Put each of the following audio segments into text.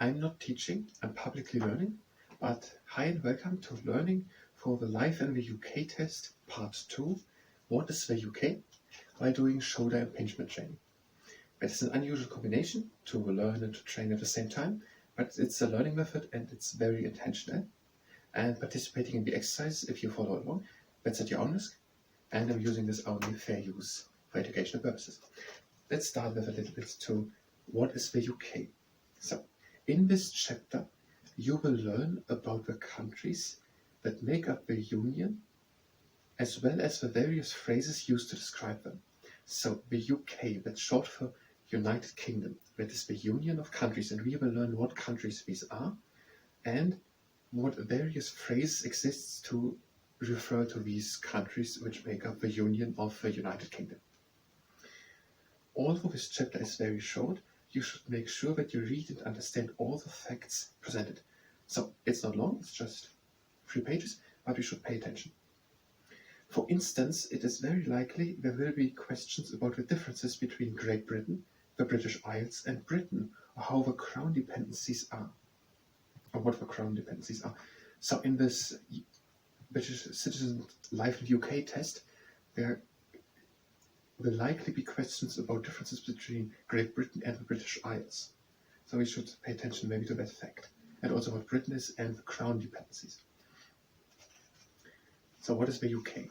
I'm not teaching, I'm publicly learning, but hi and welcome to Learning for the Life in the UK test part 2. What is the UK? While doing shoulder impingement training. That is an unusual combination to learn and to train at the same time, but it's a learning method and it's very intentional. And participating in the exercise, if you follow along, that's at your own risk. And I'm using this only fair use for educational purposes. Let's start with a little bit to what is the UK. So, in this chapter, you will learn about the countries that make up the Union, as well as the various phrases used to describe them. So, the UK, that's short for United Kingdom, that is the union of countries, and we will learn what countries these are, and what various phrases exist to refer to these countries which make up the union of the United Kingdom. Although this chapter is very short, you should make sure that you read and understand all the facts presented. So it's not long, it's just 3 pages, but you should pay attention. For instance, it is very likely there will be questions about the differences between Great Britain, the British Isles, and Britain, or how the crown dependencies are, or what the crown dependencies are. So in this British Citizen Life in the UK test, there will likely be questions about differences between Great Britain and the British Isles. So we should pay attention maybe to that fact, and also what Britain is and the crown dependencies. So what is the UK?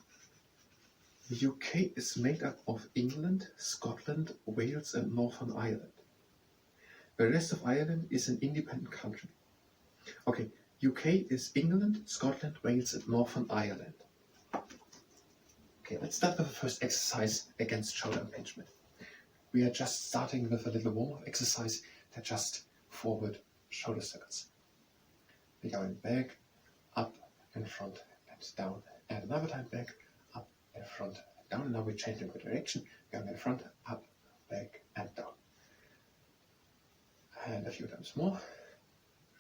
The UK is made up of England, Scotland, Wales and Northern Ireland. The rest of Ireland is an independent country. Okay, UK is England, Scotland, Wales and Northern Ireland. Okay, let's start with the first exercise against shoulder impingement. We are just starting with a little warm-up exercise that just forward shoulder circles. We're going back, up, in front, and down, and another time back, up, in front, and down. And now we're changing the direction, going in front, up, back, and down. And a few times more,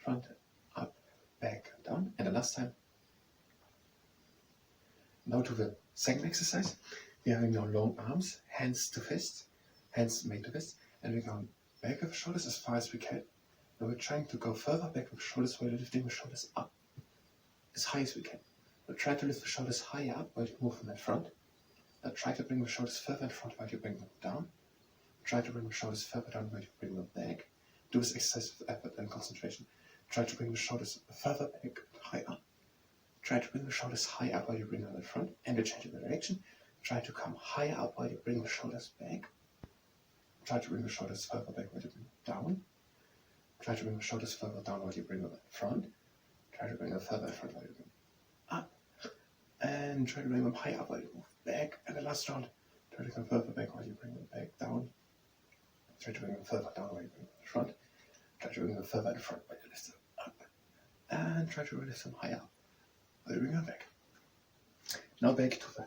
front, up, back, and down. And the last time. Now to the second exercise. We're having now long arms, hands to fists, hands made to fists, and we're going back with the shoulders as far as we can. Now we're trying to go further back with the shoulders while lifting the shoulders up as high as we can. Now try to lift the shoulders higher up while you move them in front. Now try to bring the shoulders further in front while you bring them down. Try to bring the shoulders further down while you bring them back. Do this exercise with effort and concentration. Try to bring the shoulders further back and higher up. Try to bring the shoulders high up while you bring them in front, and you change the direction. Try to come higher up while you bring the shoulders back. Try to bring the shoulders further back while you bring them down. Try to bring the shoulders further down while you bring them in front. Try to bring them further in front while you bring them up. And try to bring them higher up while you move back. And the last round, try to come further back while you bring them back down. Try to bring them further down while you bring them in front. Try to bring them further in front while you lift them up. And try to lift them higher up. While you bring them back. Now back to the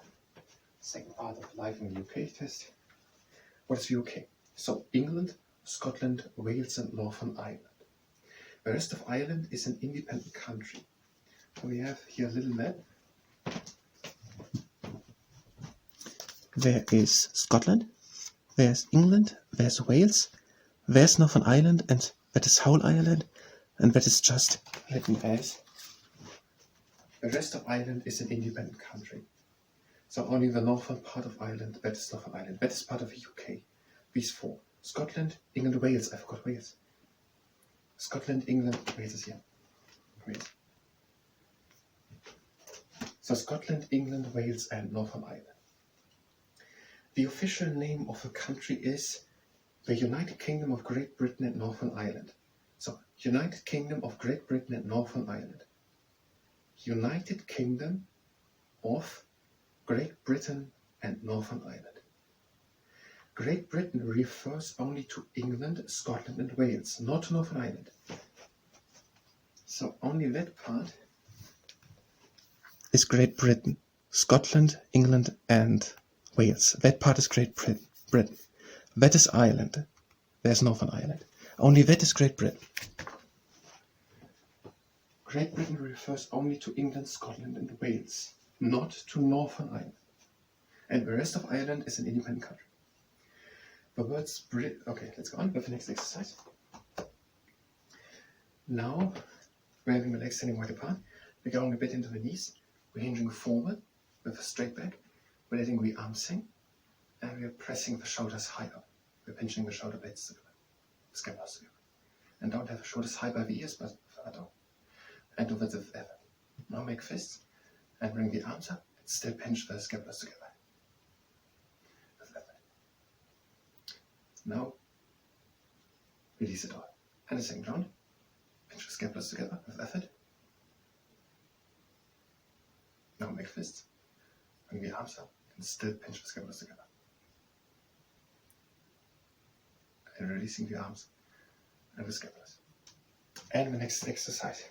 second part of Life in the UK test. What is the UK? So England, Scotland, Wales and Northern Ireland. The rest of Ireland is an independent country. So we have here a little map. There is Scotland, there's England, there's Wales, there's Northern Ireland, and that is whole Ireland, and that is just written as the rest of Ireland is an independent country. So only the northern part of Ireland, that is Northern Ireland, that is part of the UK. These 4. Scotland, England, Wales. I forgot Wales. Scotland, England, Wales is here. Wales. So Scotland, England, Wales and Northern Ireland. The official name of the country is the United Kingdom of Great Britain and Northern Ireland. So United Kingdom of Great Britain and Northern Ireland. United Kingdom of Great Britain and Northern Ireland. Great Britain refers only to England, Scotland and Wales, not to Northern Ireland. So only that part is Great Britain. Scotland, England and Wales. That part is Great Britain. That is Ireland. There's Northern Ireland. Only that is Great Britain. Great Britain refers only to England, Scotland and Wales, not to Northern Ireland. And the rest of Ireland is an independent country. The words Okay, let's go on with the next exercise. Now, we're having the legs standing wide apart. We're going a bit into the knees. We're hinging forward with a straight back. We're letting the arms hang. And we're pressing the shoulders high up. We're pinching the shoulder blades together, the scapulas together. And don't have the shoulders high by the ears, but further down. And over the effort. Now make fists and bring the arms up and still pinch the scapulas together. With effort. Now, release it all. And the second round. Pinch the scapulas together with effort. Now make fists. Bring the arms up and still pinch the scapulas together. And releasing the arms and the scapulas. And the next exercise.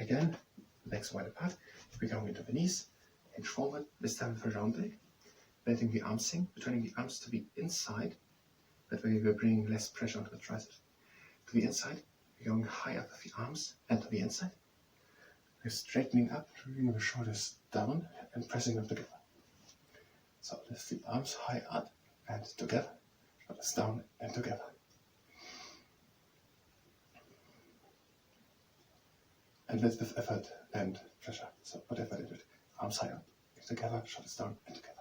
Again, legs wide apart. We're going into the knees, hinge forward, this time with a round leg. Letting the arms sink, turning the arms to the inside. That way we're bringing less pressure onto the triceps. To the inside, we're going high up with the arms and to the inside. We're straightening up, bringing the shoulders down and pressing them together. So lift the arms high up and together. Shoulders down and together. And lift with effort and pressure. So whatever you do, arms high up, together, shoulders down and together.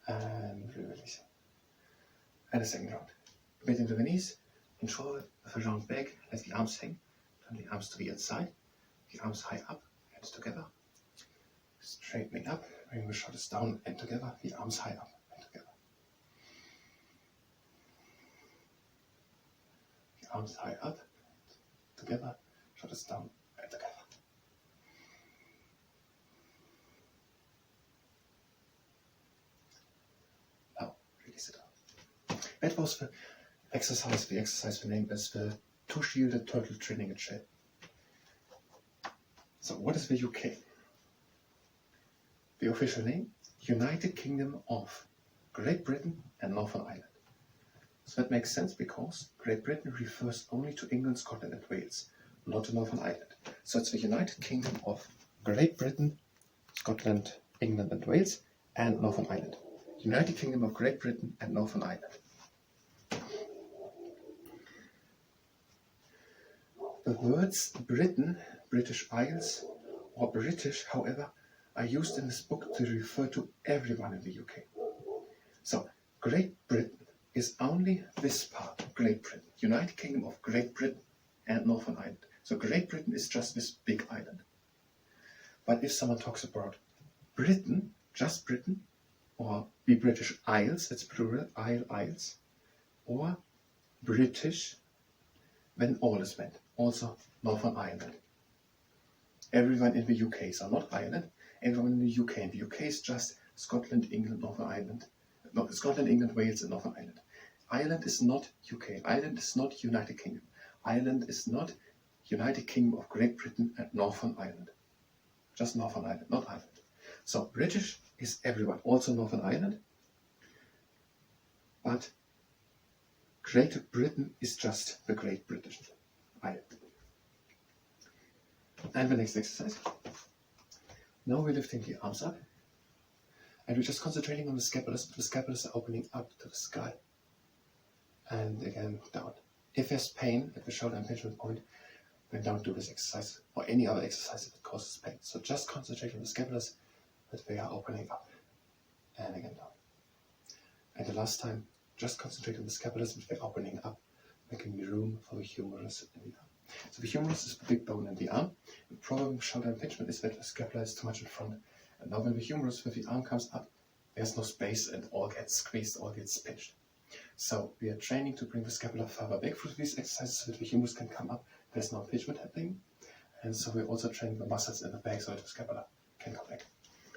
And releasing. And a second round. A bit into the knees, hinge forward with a round back, let the arms hang, turn the arms to the inside, the arms high up and together. Straightening up, bring the shoulders down and together, the arms high up and together. The arms high up, together, shoulders down and together. Now, release it out. That was the exercise we named as the two-shielded turtle training in shell. So what is the UK? The official name, United Kingdom of Great Britain and Northern Ireland. So that makes sense because Great Britain refers only to England, Scotland and Wales, not to Northern Ireland. So it's the United Kingdom of Great Britain, Scotland, England and Wales and Northern Ireland. United Kingdom of Great Britain and Northern Ireland. The words Britain, British Isles or British, however, are used in this book to refer to everyone in the UK. So, Great Britain is only this part, Great Britain, United Kingdom of Great Britain and Northern Ireland. So Great Britain is just this big island. But if someone talks about Britain, just Britain, or the British Isles, it's plural, Isles, or British, then all is meant, also Northern Ireland. Everyone in the UK, so not Ireland, everyone in the UK. And the UK is just Scotland, England, Northern Ireland. No, Scotland, England, Wales and Northern Ireland. Ireland is not UK. Ireland is not United Kingdom. Ireland is not United Kingdom of Great Britain and Northern Ireland. Just Northern Ireland, not Ireland. So British is everyone, also Northern Ireland. But Great Britain is just the Great British Island. And the next exercise. Now we're lifting the arms up. And we're just concentrating on the scapulas, but the scapulas are opening up to the sky. And again, down. If there's pain at the shoulder impingement point, then don't do this exercise or any other exercise if it causes pain. So just concentrate on the scapulas, that they are opening up. And again, down. And the last time, just concentrate on the scapulas, which they're opening up, making room for the humerus in the arm. So the humerus is the big bone in the arm. The problem with shoulder impingement is that the scapula is too much in front. And now when the humerus with the arm comes up, there's no space and all gets squeezed, all gets pinched. So we are training to bring the scapula further back through these exercises so that the humerus can come up. There's no impingement happening. And so we're also training the muscles in the back so that the scapula can come back.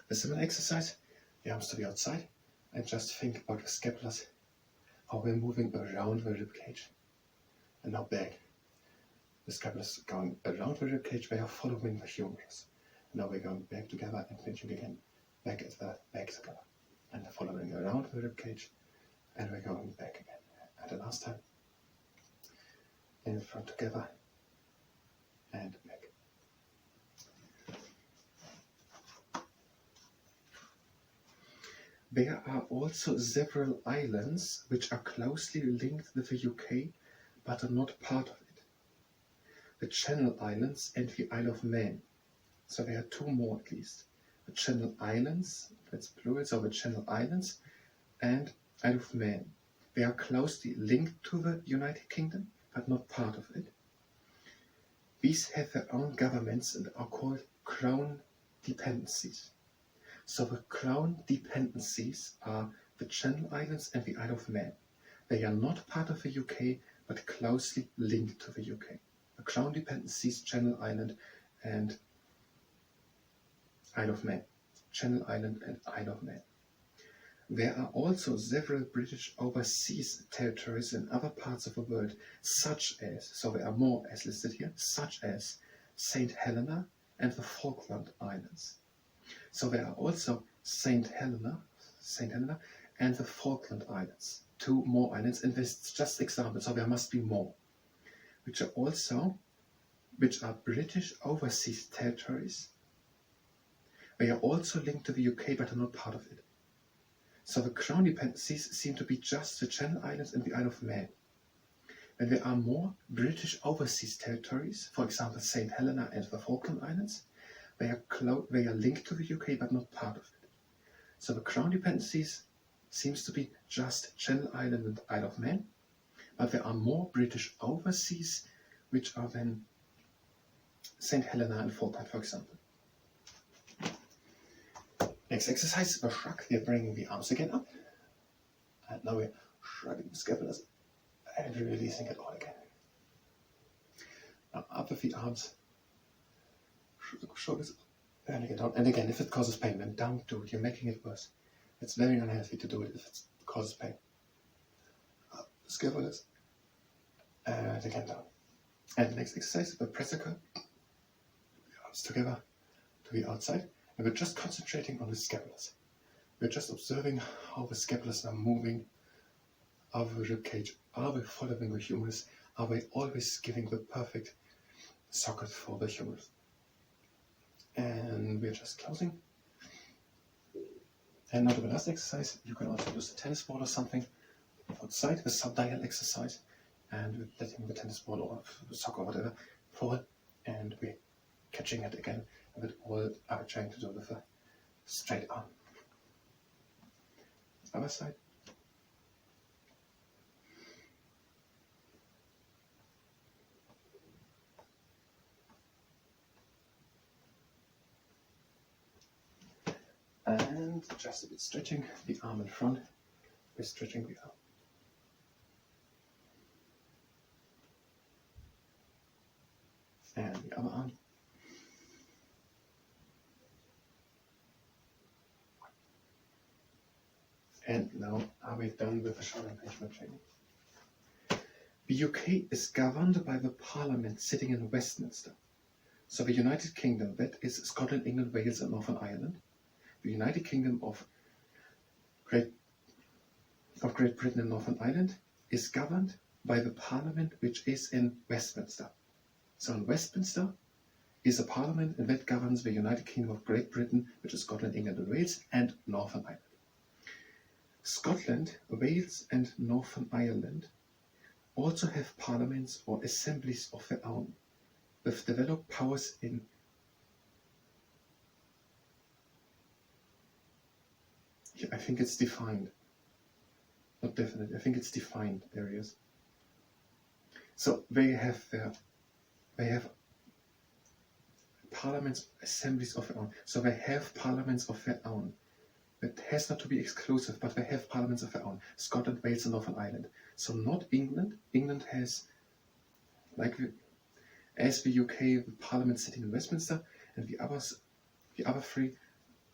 A similar exercise, the arms to the outside, and just think about the scapulas, how we're moving around the rib cage. And now back. The scapulas going around the rib cage, they are following the humerus. And now we're going back together and pinching again, back at the back together. And following around the rib cage, and we're going back again. And the last time, in front together, and back. There are also several islands which are closely linked with the UK but are not part of it. The Channel Islands and the Isle of Man. So there are two more at least. The Channel Islands, that's plural, so the Channel Islands and Isle of Man. They are closely linked to the United Kingdom but not part of it. These have their own governments and are called Crown Dependencies. So the Crown Dependencies are the Channel Islands and the Isle of Man. They are not part of the UK but closely linked to the UK. The Crown Dependencies, Channel Island and Isle of Man. Channel Island and Isle of Man. There are also several British overseas territories in other parts of the world, such as, so there are more as listed here, such as St. Helena and the Falkland Islands. So there are also St. Helena and the Falkland Islands, two more islands, and this is just examples, so there must be more, which are British overseas territories. They are also linked to the UK but are not part of it. So the Crown Dependencies seem to be just the Channel Islands and the Isle of Man. When there are more British overseas territories, for example St. Helena and the Falkland Islands, they are linked to the UK but not part of it. So the Crown Dependencies seems to be just Channel Island and Isle of Man, but there are more British overseas which are then St. Helena and Falkland, for example. Next exercise, the shrug. We are bringing the arms again up. And now we're shrugging the scapulars and releasing it all again. Now up with the arms, shoulders, and again down. And again, if it causes pain, then don't do it. You're making it worse. It's very unhealthy to do it if it causes pain. Up the scapulars, and again down. And the next exercise, the presser curl. The arms together to the outside. And we're just concentrating on the scapulars. We're just observing how the scapulars are moving. Are the rib cage? Are they following the humerus? Are they always giving the perfect socket for the humerus? And we're just closing. And now to the last exercise, you can also use a tennis ball or something outside, the subdial exercise, and letting the tennis ball or the soccer or whatever fall, and we're catching it again. And that all are trying to do with a straight arm. Other side. And just a bit stretching the arm in front. We're stretching the arm. And the other arm. And now are we done with the shoulder engagement training? The UK is governed by the Parliament sitting in Westminster. So the United Kingdom, that is Scotland, England, Wales and Northern Ireland. The United Kingdom of Great Britain and Northern Ireland is governed by the Parliament which is in Westminster. So in Westminster is a Parliament, and that governs the United Kingdom of Great Britain, which is Scotland, England and Wales, and Northern Ireland. Scotland, Wales and Northern Ireland also have parliaments or assemblies of their own, with developed powers in I think it's defined, not definite, I think it's defined areas. So they have parliaments, assemblies of their own. So they have parliaments of their own. It has not to be exclusive, but they have parliaments of their own. Scotland, Wales and Northern Ireland. So not England. England has, as the UK, the parliament sitting in Westminster, and the other three,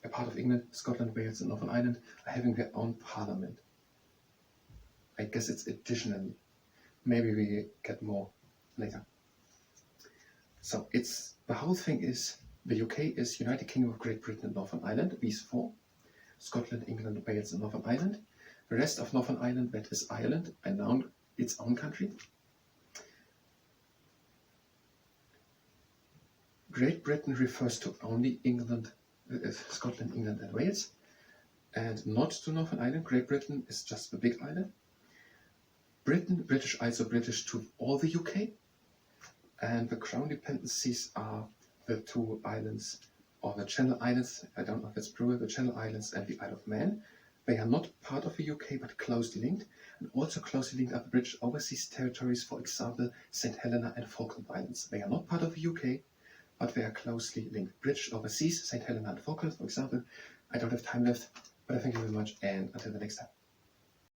a part of England, Scotland, Wales and Northern Ireland, are having their own parliament. I guess it's additionally. Maybe we get more later. So the whole thing is, the UK is United Kingdom of Great Britain and Northern Ireland, these four. Scotland, England, Wales and Northern Ireland. The rest of Northern Ireland, that is Ireland, and now its own country. Great Britain refers to only England, Scotland, England and Wales. And not to Northern Ireland. Great Britain is just the big island. British Isles are British to all the UK. And the Crown dependencies are the two islands, or the Channel Islands, I don't know if it's plural, the Channel Islands and the Isle of Man. They are not part of the UK, but closely linked. And also closely linked are the British overseas territories, for example, St. Helena and Falkland Islands. They are not part of the UK, but they are closely linked. British overseas, St. Helena and Falkland, for example. I don't have time left, but I thank you very much, and until the next time.